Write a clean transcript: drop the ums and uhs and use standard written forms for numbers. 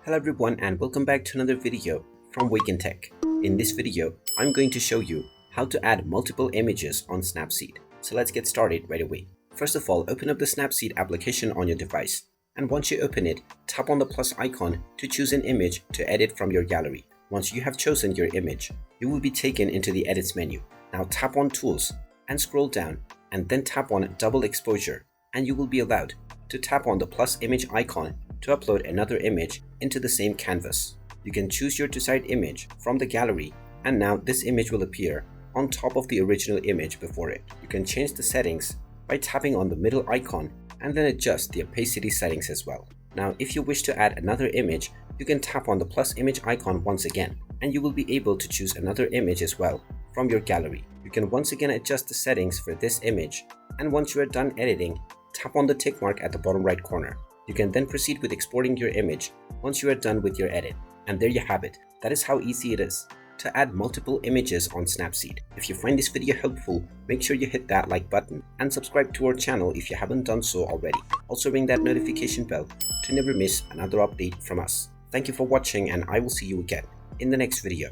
Hello everyone and welcome back to another video from Wake&Tech. In this video, I'm going to show you how to add multiple images on Snapseed. So let's get started right away. First of all, open up the Snapseed application on your device. And once you open it, tap on the plus icon to choose an image to edit from your gallery. Once you have chosen your image, you will be taken into the Edits menu. Now tap on Tools and scroll down and then tap on Double Exposure and you will be allowed to tap on the plus image icon to upload another image into the same canvas. You can choose your desired image from the gallery and now this image will appear on top of the original image before it. You can change the settings by tapping on the middle icon and then adjust the opacity settings as well. Now if you wish to add another image, you can tap on the plus image icon once again and you will be able to choose another image as well from your gallery. You can once again adjust the settings for this image, and once you are done editing, tap on the tick mark at the bottom right corner. You can then proceed with exporting your image once you are done with your edit. And there you have it. That is how easy it is to add multiple images on Snapseed. If you find this video helpful, make sure you hit that like button and subscribe to our channel if you haven't done so already. Also ring that notification bell to never miss another update from us. Thank you for watching and I will see you again in the next video.